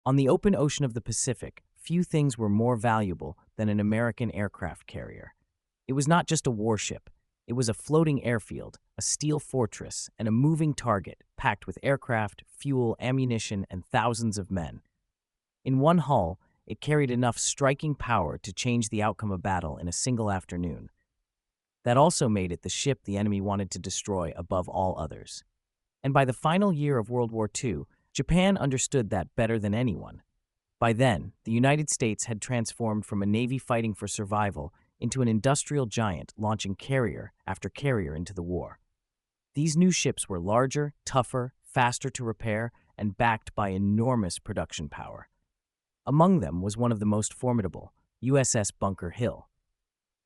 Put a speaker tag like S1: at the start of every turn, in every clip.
S1: On the open ocean of the Pacific, few things were more valuable than an American aircraft carrier. It was not just a warship. It was a floating airfield, a steel fortress, and a moving target packed with aircraft, fuel, ammunition, and thousands of men. In one hull, it carried enough striking power to change the outcome of battle in a single afternoon. That also made it the ship the enemy wanted to destroy above all others. And by the final year of World War II, Japan understood that better than anyone. By then, the United States had transformed from a navy fighting for survival into an industrial giant launching carrier after carrier into the war. These new ships were larger, tougher, faster to repair, and backed by enormous production power. Among them was one of the most formidable, USS Bunker Hill.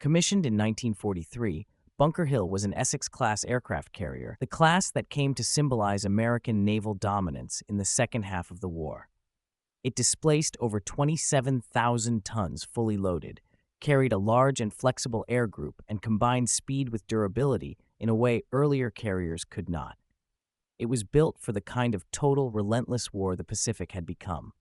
S1: Commissioned in 1943, Bunker Hill was an Essex-class aircraft carrier, the class that came to symbolize American naval dominance in the second half of the war. It displaced over 27,000 tons fully loaded, carried a large and flexible air group, and combined speed with durability in a way earlier carriers could not. It was built for the kind of total, relentless war the Pacific had become.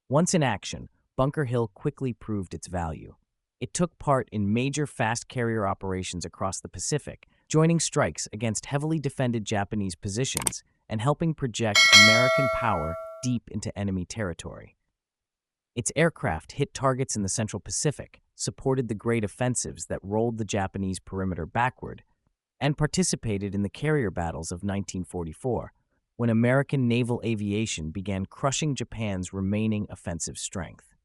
S1: Once in action, Bunker Hill quickly proved its value. It took part in major fast carrier operations across the Pacific, joining strikes against heavily defended Japanese positions and helping project American power deep into enemy territory. Its aircraft hit targets in the Central Pacific, supported the great offensives that rolled the Japanese perimeter backward, and participated in the carrier battles of 1944, when American naval aviation began crushing Japan's remaining offensive strength.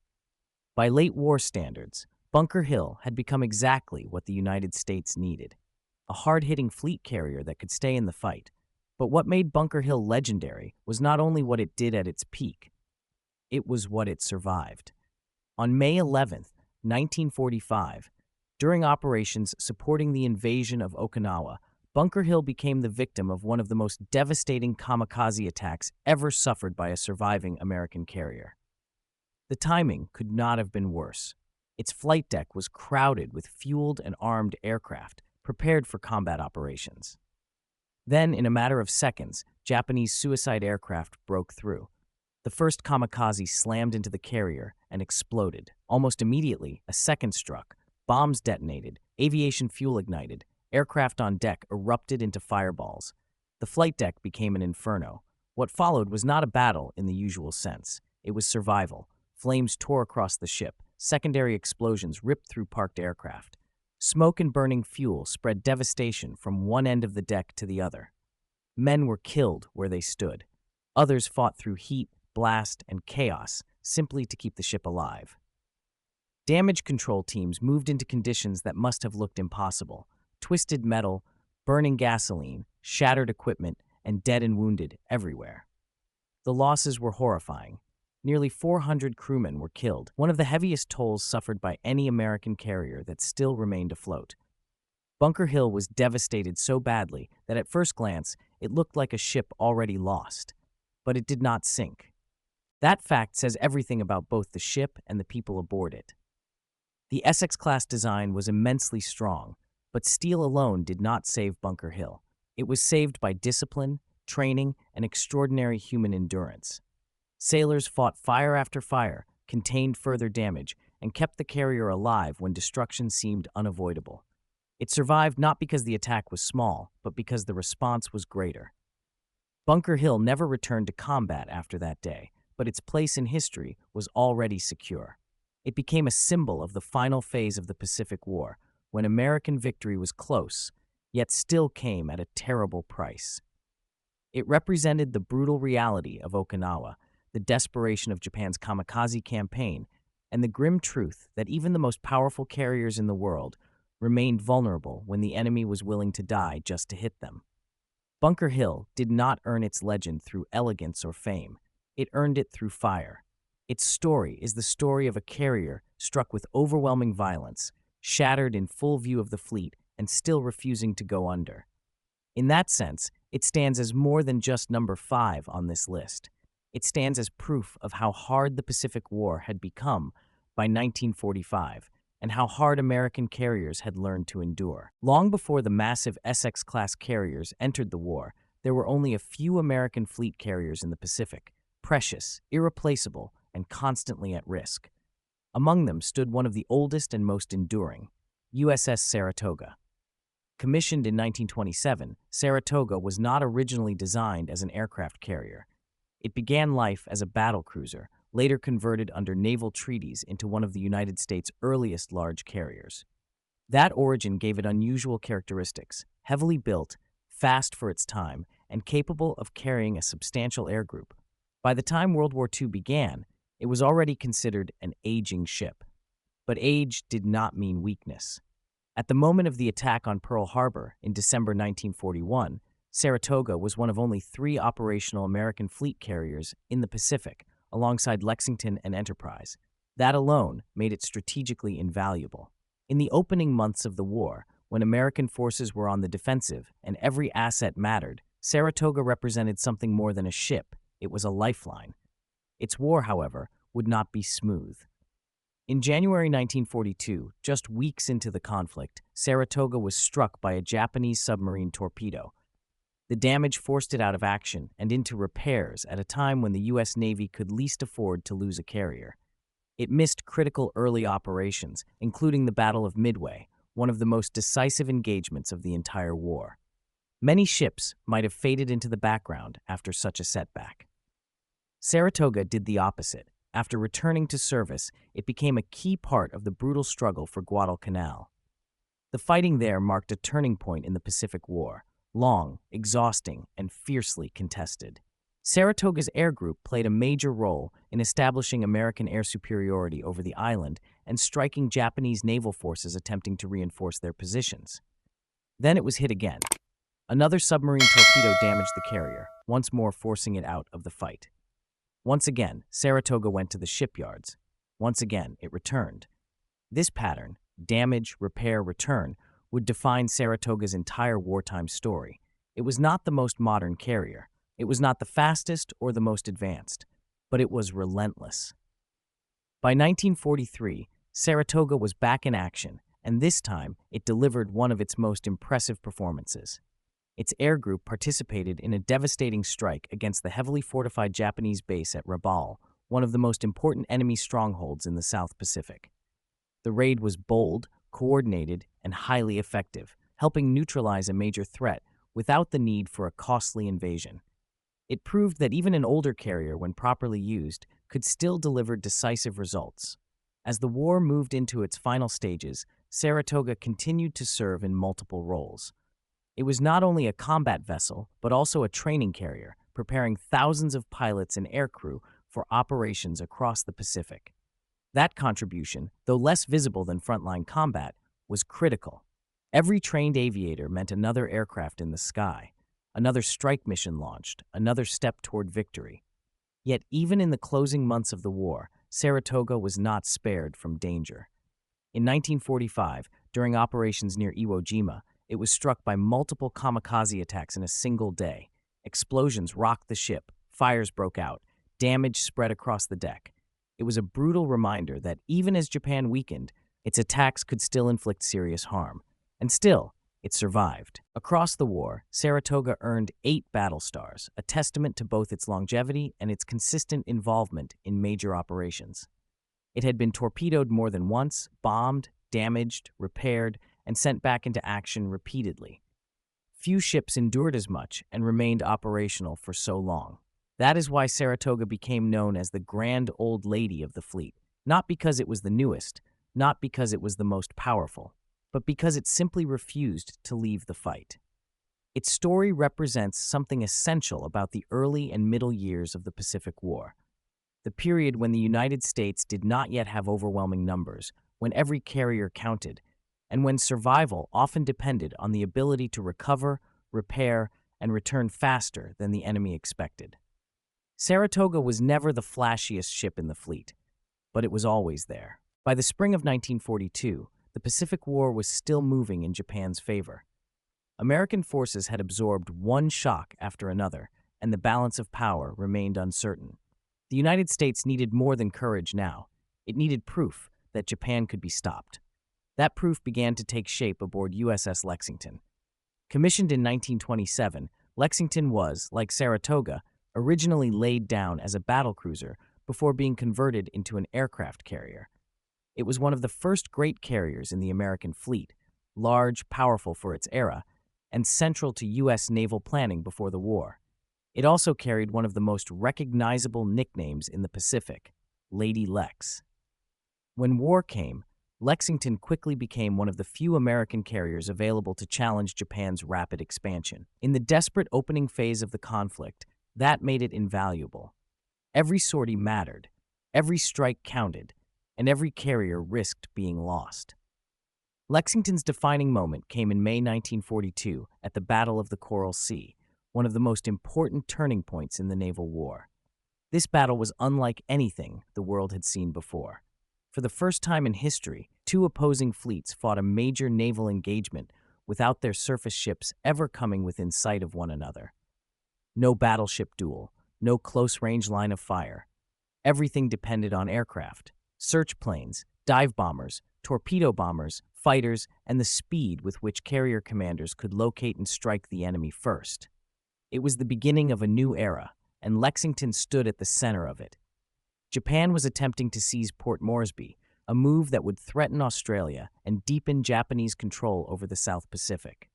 S1: By late war standards, Bunker Hill had become exactly what the United States needed, a hard-hitting fleet carrier that could stay in the fight. But what made Bunker Hill legendary was not only what it did at its peak, it was what it survived. On May 11, 1945, during operations supporting the invasion of Okinawa, Bunker Hill became the victim of one of the most devastating kamikaze attacks ever suffered by a surviving American carrier. The timing could not have been worse. Its flight deck was crowded with fueled and armed aircraft, prepared for combat operations. Then, in a matter of seconds, Japanese suicide aircraft broke through. The first kamikaze slammed into the carrier and exploded. Almost immediately, a second struck. Bombs detonated, aviation fuel ignited, aircraft on deck erupted into fireballs. The flight deck became an inferno. What followed was not a battle in the usual sense. It was survival. Flames tore across the ship. Secondary explosions ripped through parked aircraft. Smoke and burning fuel spread devastation from one end of the deck to the other. Men were killed where they stood. Others fought through heat, blast, and chaos simply to keep the ship alive. Damage control teams moved into conditions that must have looked impossible. Twisted metal, burning gasoline, shattered equipment, and dead and wounded everywhere. The losses were horrifying. Nearly 400 crewmen were killed, one of the heaviest tolls suffered by any American carrier that still remained afloat. Bunker Hill was devastated so badly that at first glance it looked like a ship already lost, but it did not sink. That fact says everything about both the ship and the people aboard it. The Essex-class design was immensely strong, but steel alone did not save Bunker Hill. It was saved by discipline, training, and extraordinary human endurance. Sailors fought fire after fire, contained further damage, and kept the carrier alive when destruction seemed unavoidable. It survived not because the attack was small, but because the response was greater. Bunker Hill never returned to combat after that day, but its place in history was already secure. It became a symbol of the final phase of the Pacific War, when American victory was close, yet still came at a terrible price. It represented the brutal reality of Okinawa, the desperation of Japan's kamikaze campaign, and the grim truth that even the most powerful carriers in the world remained vulnerable when the enemy was willing to die just to hit them. Bunker Hill did not earn its legend through elegance or fame. It earned it through fire. Its story is the story of a carrier struck with overwhelming violence, shattered in full view of the fleet, and still refusing to go under. In that sense, it stands as more than just number 5 on this list. It stands as proof of how hard the Pacific War had become by 1945 and how hard American carriers had learned to endure. Long before the massive Essex-class carriers entered the war, there were only a few American fleet carriers in the Pacific, precious, irreplaceable, and constantly at risk. Among them stood one of the oldest and most enduring, USS Saratoga. Commissioned in 1927, Saratoga was not originally designed as an aircraft carrier. It began life as a battle cruiser, later converted under naval treaties into one of the United States' earliest large carriers. That origin gave it unusual characteristics: heavily built, fast for its time, and capable of carrying a substantial air group. By the time World War II began, it was already considered an aging ship. But age did not mean weakness. At the moment of the attack on Pearl Harbor in December 1941, Saratoga was one of only 3 operational American fleet carriers in the Pacific, alongside Lexington and Enterprise. That alone made it strategically invaluable. In the opening months of the war, when American forces were on the defensive and every asset mattered, Saratoga represented something more than a ship. It was a lifeline. Its war, however, would not be smooth. In January 1942, just weeks into the conflict, Saratoga was struck by a Japanese submarine torpedo. The damage forced it out of action and into repairs at a time when the U.S. Navy could least afford to lose a carrier. It missed critical early operations, including the Battle of Midway, one of the most decisive engagements of the entire war. Many ships might have faded into the background after such a setback. Saratoga did the opposite. After returning to service, it became a key part of the brutal struggle for Guadalcanal. The fighting there marked a turning point in the Pacific War, long, exhausting, and fiercely contested. Saratoga's air group played a major role in establishing American air superiority over the island and striking Japanese naval forces attempting to reinforce their positions. Then it was hit again. Another submarine torpedo damaged the carrier, once more forcing it out of the fight. Once again, Saratoga went to the shipyards. Once again, it returned. This pattern, damage, repair, return, would define Saratoga's entire wartime story. It was not the most modern carrier. It was not the fastest or the most advanced, but it was relentless. By 1943, Saratoga was back in action, and this time it delivered one of its most impressive performances. Its air group participated in a devastating strike against the heavily fortified Japanese base at Rabaul, one of the most important enemy strongholds in the South Pacific. The raid was bold, coordinated, and highly effective, helping neutralize a major threat without the need for a costly invasion. It proved that even an older carrier, when properly used, could still deliver decisive results. As the war moved into its final stages, Saratoga continued to serve in multiple roles. It was not only a combat vessel, but also a training carrier, preparing thousands of pilots and aircrew for operations across the Pacific. That contribution, though less visible than frontline combat, was critical. Every trained aviator meant another aircraft in the sky, another strike mission launched, another step toward victory. Yet even in the closing months of the war, Saratoga was not spared from danger. In 1945, during operations near Iwo Jima, it was struck by multiple kamikaze attacks in a single day. Explosions rocked the ship, fires broke out, damage spread across the deck. It was a brutal reminder that even as Japan weakened, its attacks could still inflict serious harm. And still, it survived. Across the war, Saratoga earned 8 battle stars, a testament to both its longevity and its consistent involvement in major operations. It had been torpedoed more than once, bombed, damaged, repaired, and sent back into action repeatedly. Few ships endured as much and remained operational for so long. That is why Saratoga became known as the Grand Old Lady of the fleet, not because it was the newest, not because it was the most powerful, but because it simply refused to leave the fight. Its story represents something essential about the early and middle years of the Pacific War, the period when the United States did not yet have overwhelming numbers, when every carrier counted, and when survival often depended on the ability to recover, repair, and return faster than the enemy expected. Saratoga was never the flashiest ship in the fleet, but it was always there. By the spring of 1942, the Pacific War was still moving in Japan's favor. American forces had absorbed one shock after another, and the balance of power remained uncertain. The United States needed more than courage now. It needed proof that Japan could be stopped. That proof began to take shape aboard USS Lexington. Commissioned in 1927, Lexington was, like Saratoga, originally laid down as a battlecruiser before being converted into an aircraft carrier. It was one of the first great carriers in the American fleet, large, powerful for its era, and central to U.S. naval planning before the war. It also carried one of the most recognizable nicknames in the Pacific, Lady Lex. When war came, Lexington quickly became one of the few American carriers available to challenge Japan's rapid expansion. In the desperate opening phase of the conflict, that made it invaluable. Every sortie mattered, every strike counted, and every carrier risked being lost. Lexington's defining moment came in May 1942 at the Battle of the Coral Sea, one of the most important turning points in the naval war. This battle was unlike anything the world had seen before. For the first time in history, two opposing fleets fought a major naval engagement without their surface ships ever coming within sight of one another. No battleship duel, no close-range line of fire. Everything depended on aircraft, search planes, dive bombers, torpedo bombers, fighters, and the speed with which carrier commanders could locate and strike the enemy first. It was the beginning of a new era, and Lexington stood at the center of it. Japan was attempting to seize Port Moresby, a move that would threaten Australia and deepen Japanese control over the South Pacific.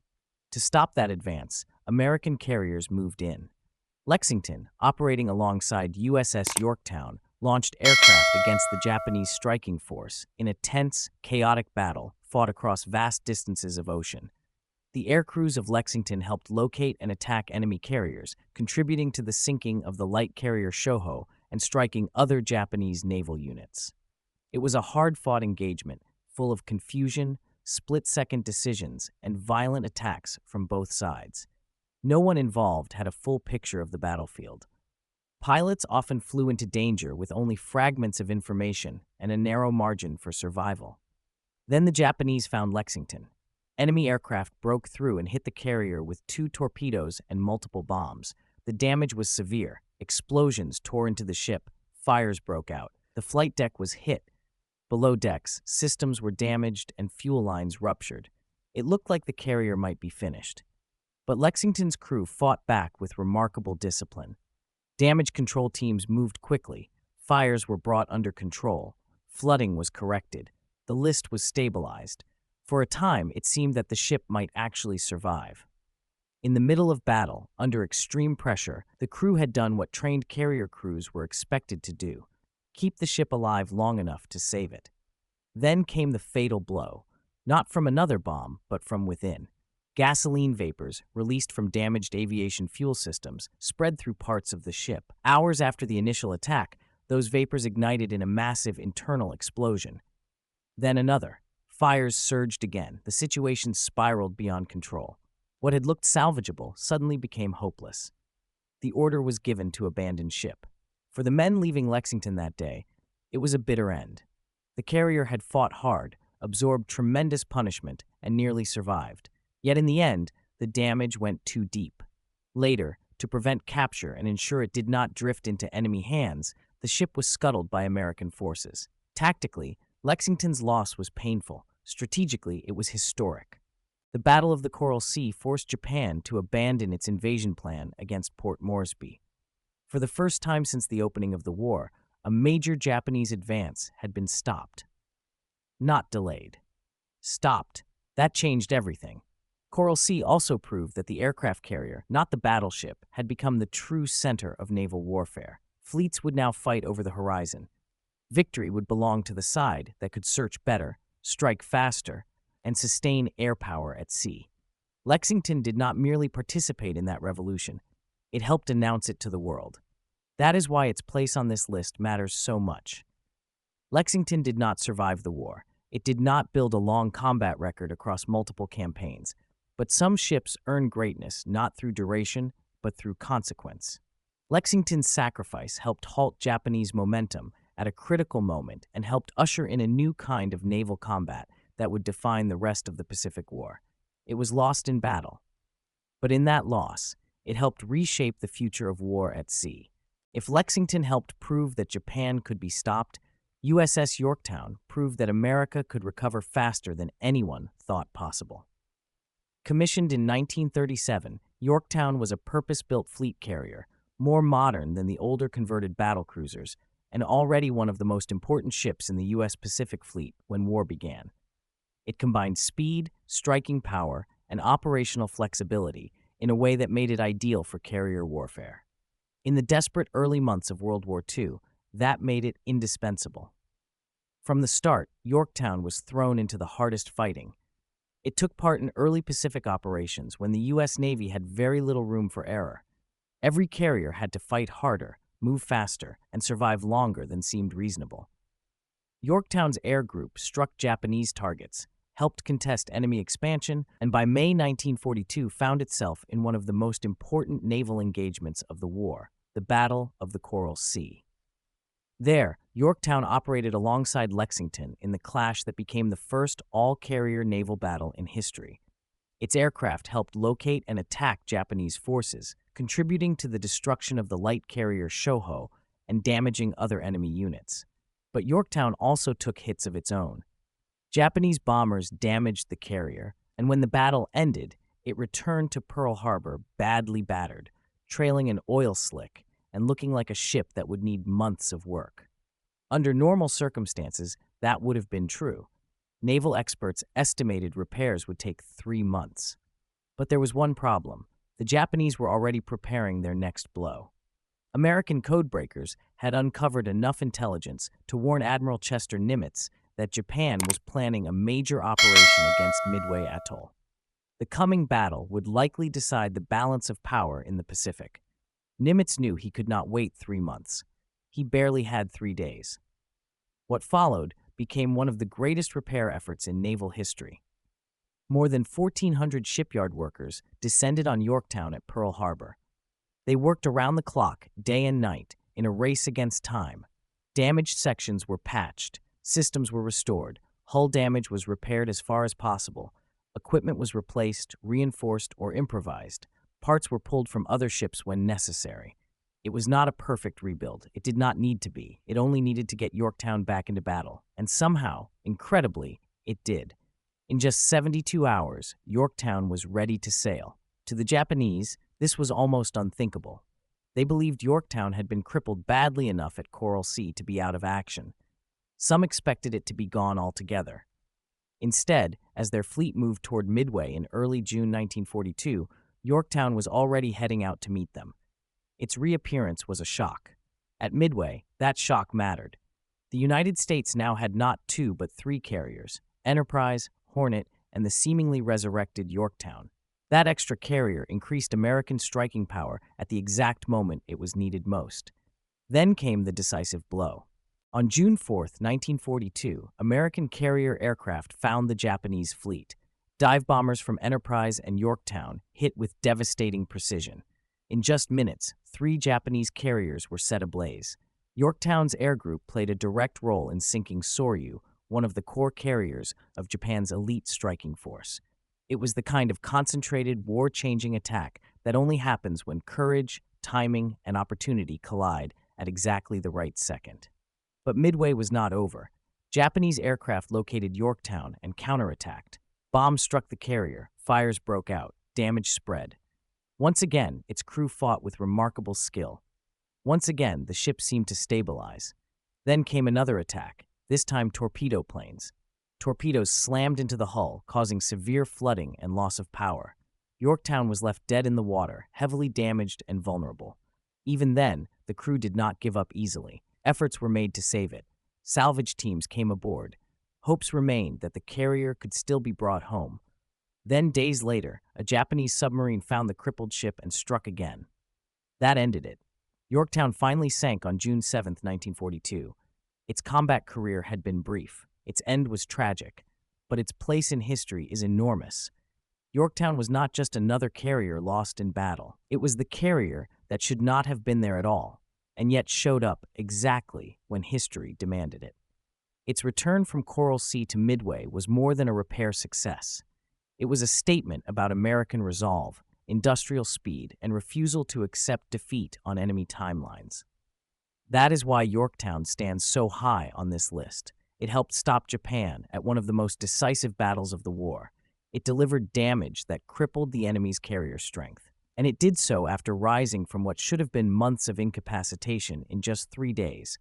S1: To stop that advance, American carriers moved in. Lexington, operating alongside USS Yorktown, launched aircraft against the Japanese striking force in a tense, chaotic battle fought across vast distances of ocean. The air crews of Lexington helped locate and attack enemy carriers, contributing to the sinking of the light carrier Shoho and striking other Japanese naval units. It was a hard-fought engagement, full of confusion, split-second decisions, and violent attacks from both sides. No one involved had a full picture of the battlefield. Pilots often flew into danger with only fragments of information and a narrow margin for survival. Then the Japanese found Lexington. Enemy aircraft broke through and hit the carrier with 2 torpedoes and multiple bombs. The damage was severe. Explosions tore into the ship. Fires broke out. The flight deck was hit. Below decks, systems were damaged and fuel lines ruptured. It looked like the carrier might be finished. But Lexington's crew fought back with remarkable discipline. Damage control teams moved quickly. Fires were brought under control. Flooding was corrected. The list was stabilized. For a time, it seemed that the ship might actually survive. In the middle of battle, under extreme pressure, the crew had done what trained carrier crews were expected to do: keep the ship alive long enough to save it. Then came the fatal blow, not from another bomb, but from within. Gasoline vapors, released from damaged aviation fuel systems, spread through parts of the ship. Hours after the initial attack, those vapors ignited in a massive internal explosion. Then another. Fires surged again. The situation spiraled beyond control. What had looked salvageable suddenly became hopeless. The order was given to abandon ship. For the men leaving Lexington that day, it was a bitter end. The carrier had fought hard, absorbed tremendous punishment, and nearly survived. Yet in the end, the damage went too deep. Later, to prevent capture and ensure it did not drift into enemy hands, the ship was scuttled by American forces. Tactically, Lexington's loss was painful. Strategically, it was historic. The Battle of the Coral Sea forced Japan to abandon its invasion plan against Port Moresby. For the first time since the opening of the war, a major Japanese advance had been stopped. Not delayed. Stopped. That changed everything. Coral Sea also proved that the aircraft carrier, not the battleship, had become the true center of naval warfare. Fleets would now fight over the horizon. Victory would belong to the side that could search better, strike faster, and sustain air power at sea. Lexington did not merely participate in that revolution. It helped announce it to the world. That is why its place on this list matters so much. Lexington did not survive the war. It did not build a long combat record across multiple campaigns. But some ships earn greatness not through duration, but through consequence. Lexington's sacrifice helped halt Japanese momentum at a critical moment and helped usher in a new kind of naval combat that would define the rest of the Pacific War. It was lost in battle. But in that loss, it helped reshape the future of war at sea. If Lexington helped prove that Japan could be stopped, USS Yorktown proved that America could recover faster than anyone thought possible. Commissioned in 1937, Yorktown was a purpose-built fleet carrier, more modern than the older converted battlecruisers, and already one of the most important ships in the U.S. Pacific Fleet when war began. It combined speed, striking power, and operational flexibility in a way that made it ideal for carrier warfare. In the desperate early months of World War II, that made it indispensable. From the start, Yorktown was thrown into the hardest fighting. It took part in early Pacific operations when the U.S. Navy had very little room for error. Every carrier had to fight harder, move faster, and survive longer than seemed reasonable. Yorktown's air group struck Japanese targets, helped contest enemy expansion, and by May 1942 found itself in one of the most important naval engagements of the war, the Battle of the Coral Sea. There, Yorktown operated alongside Lexington in the clash that became the first all-carrier naval battle in history. Its aircraft helped locate and attack Japanese forces, contributing to the destruction of the light carrier Shoho and damaging other enemy units. But Yorktown also took hits of its own. Japanese bombers damaged the carrier, and when the battle ended, it returned to Pearl Harbor badly battered, trailing an oil slick and looking like a ship that would need months of work. Under normal circumstances, that would have been true. Naval experts estimated repairs would take 3 months. But there was one problem. The Japanese were already preparing their next blow. American codebreakers had uncovered enough intelligence to warn Admiral Chester Nimitz that Japan was planning a major operation against Midway Atoll. The coming battle would likely decide the balance of power in the Pacific. Nimitz knew he could not wait 3 months. He barely had 3 days. What followed became one of the greatest repair efforts in naval history. More than 1,400 shipyard workers descended on Yorktown at Pearl Harbor. They worked around the clock, day and night, in a race against time. Damaged sections were patched, systems were restored, hull damage was repaired as far as possible, equipment was replaced, reinforced, or improvised. Parts were pulled from other ships when necessary. It was not a perfect rebuild. It did not need to be. It only needed to get Yorktown back into battle. And somehow, incredibly, it did. In just 72 hours, Yorktown was ready to sail. To the Japanese, this was almost unthinkable. They believed Yorktown had been crippled badly enough at Coral Sea to be out of action. Some expected it to be gone altogether. Instead, as their fleet moved toward Midway in early June 1942, Yorktown was already heading out to meet them. Its reappearance was a shock. At Midway, that shock mattered. The United States now had not 2 but 3 carriers, Enterprise, Hornet, and the seemingly resurrected Yorktown. That extra carrier increased American striking power at the exact moment it was needed most. Then came the decisive blow. On June 4, 1942, American carrier aircraft found the Japanese fleet. Dive bombers from Enterprise and Yorktown hit with devastating precision. In just minutes, 3 Japanese carriers were set ablaze. Yorktown's air group played a direct role in sinking Soryu, one of the core carriers of Japan's elite striking force. It was the kind of concentrated, war-changing attack that only happens when courage, timing, and opportunity collide at exactly the right second. But Midway was not over. Japanese aircraft located Yorktown and counterattacked. Bombs struck the carrier, fires broke out, damage spread. Once again, its crew fought with remarkable skill. Once again, the ship seemed to stabilize. Then came another attack, this time torpedo planes. Torpedoes slammed into the hull, causing severe flooding and loss of power. Yorktown was left dead in the water, heavily damaged and vulnerable. Even then, the crew did not give up easily. Efforts were made to save it. Salvage teams came aboard. Hopes remained that the carrier could still be brought home. Then, days later, a Japanese submarine found the crippled ship and struck again. That ended it. Yorktown finally sank on June 7, 1942. Its combat career had been brief. Its end was tragic, but its place in history is enormous. Yorktown was not just another carrier lost in battle. It was the carrier that should not have been there at all, and yet showed up exactly when history demanded it. Its return from Coral Sea to Midway was more than a repair success. It was a statement about American resolve, industrial speed, and refusal to accept defeat on enemy timelines. That is why Yorktown stands so high on this list. It helped stop Japan at one of the most decisive battles of the war. It delivered damage that crippled the enemy's carrier strength. and it did so after rising from what should have been months of incapacitation in just 3 days.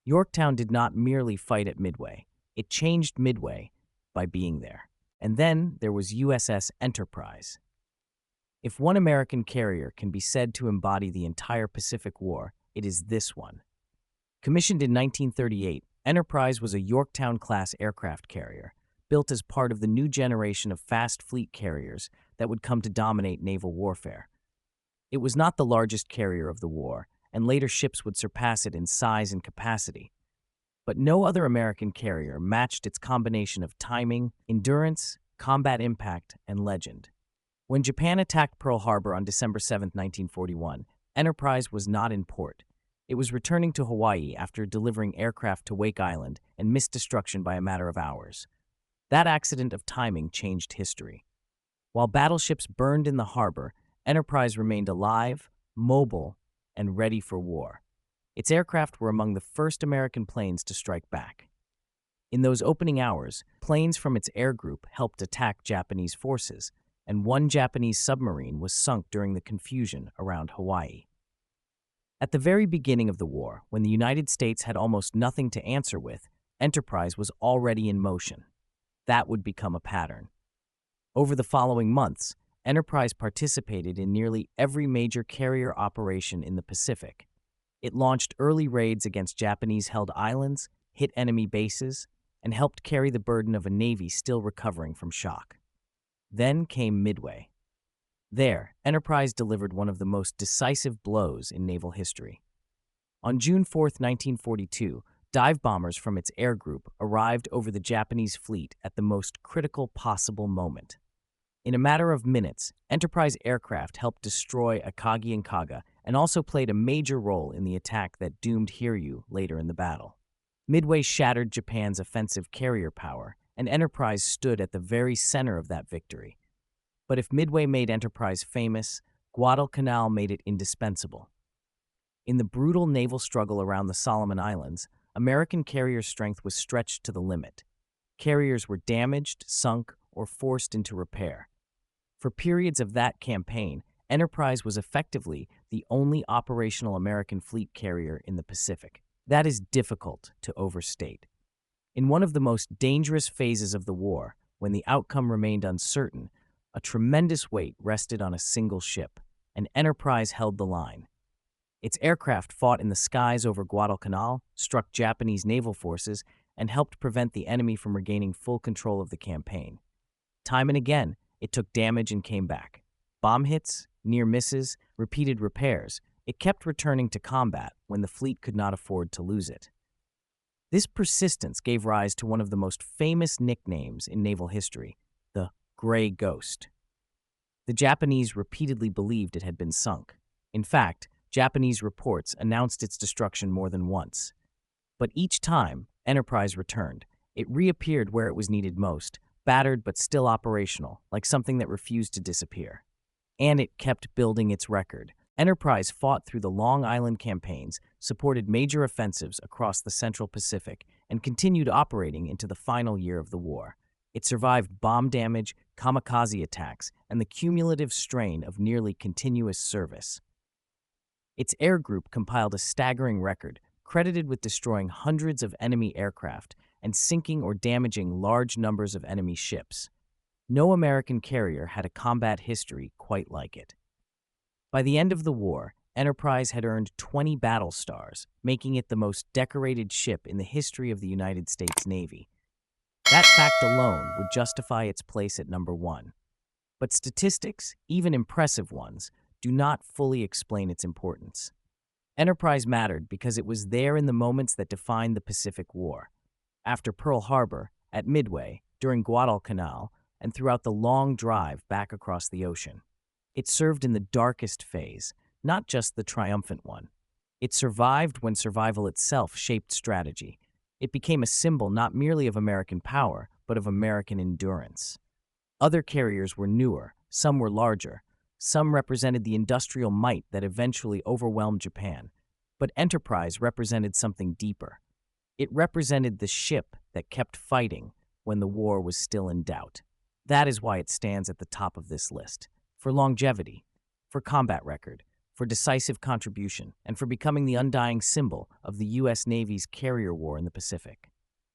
S1: Yorktown did not merely fight at Midway. It changed Midway by being there. And then there was USS Enterprise. If one American carrier can be said to embody the entire Pacific War, it is this one. Commissioned in 1938, Enterprise was a Yorktown-class aircraft carrier, built as part of the new generation of fast fleet carriers that would come to dominate naval warfare. It was not the largest carrier of the war, and later ships would surpass it in size and capacity. But no other American carrier matched its combination of timing, endurance, combat impact, and legend. When Japan attacked Pearl Harbor on December 7, 1941, Enterprise was not in port. It was returning to Hawaii after delivering aircraft to Wake Island and missed destruction by a matter of hours. That accident of timing changed history. While battleships burned in the harbor, Enterprise remained alive, mobile, and ready for war. Its aircraft were among the first American planes to strike back. In those opening hours, planes from its air group helped attack Japanese forces, and one Japanese submarine was sunk during the confusion around Hawaii. At the very beginning of the war, when the United States had almost nothing to answer with, Enterprise was already in motion. That would become a pattern. Over the following months, Enterprise participated in nearly every major carrier operation in the Pacific. It launched early raids against Japanese-held islands, hit enemy bases, and helped carry the burden of a navy still recovering from shock. Then came Midway. There, Enterprise delivered one of the most decisive blows in naval history. On June 4, 1942, dive bombers from its air group arrived over the Japanese fleet at the most critical possible moment. In a matter of minutes, Enterprise aircraft helped destroy Akagi and Kaga and also played a major role in the attack that doomed Hiryu later in the battle. Midway shattered Japan's offensive carrier power, and Enterprise stood at the very center of that victory. But if Midway made Enterprise famous, Guadalcanal made it indispensable. In the brutal naval struggle around the Solomon Islands, American carrier strength was stretched to the limit. Carriers were damaged, sunk, or forced into repair. For periods of that campaign, Enterprise was effectively the only operational American fleet carrier in the Pacific. That is difficult to overstate. In one of the most dangerous phases of the war, when the outcome remained uncertain, a tremendous weight rested on a single ship, and Enterprise held the line. Its aircraft fought in the skies over Guadalcanal, struck Japanese naval forces, and helped prevent the enemy from regaining full control of the campaign. Time and again, it took damage and came back. Bomb hits, near misses, repeated repairs. It kept returning to combat when the fleet could not afford to lose it. This persistence gave rise to one of the most famous nicknames in naval history, the Gray Ghost. The Japanese repeatedly believed it had been sunk. In fact, Japanese reports announced its destruction more than once. But each time, Enterprise returned. It reappeared where it was needed most, battered but still operational, like something that refused to disappear. And it kept building its record. Enterprise fought through the Long Island campaigns, supported major offensives across the Central Pacific, and continued operating into the final year of the war. It survived bomb damage, kamikaze attacks, and the cumulative strain of nearly continuous service. Its air group compiled a staggering record, credited with destroying hundreds of enemy aircraft and sinking or damaging large numbers of enemy ships. No American carrier had a combat history quite like it. By the end of the war, Enterprise had earned 20 battle stars, making it the most decorated ship in the history of the United States Navy. That fact alone would justify its place at number 1. But statistics, even impressive ones, do not fully explain its importance. Enterprise mattered because it was there in the moments that defined the Pacific War. After Pearl Harbor, at Midway, during Guadalcanal, and throughout the long drive back across the ocean. It served in the darkest phase, not just the triumphant one. It survived when survival itself shaped strategy. It became a symbol not merely of American power, but of American endurance. Other carriers were newer, some were larger, some represented the industrial might that eventually overwhelmed Japan. But Enterprise represented something deeper. It represented the ship that kept fighting when the war was still in doubt. That is why it stands at the top of this list. For longevity, for combat record, for decisive contribution, and for becoming the undying symbol of the U.S. Navy's carrier war in the Pacific.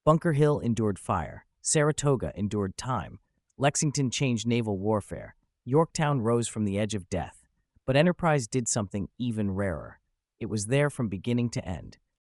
S1: Bunker Hill endured fire, Saratoga endured time, Lexington changed naval warfare, Yorktown rose from the edge of death, but Enterprise did something even rarer. It was there from beginning to end.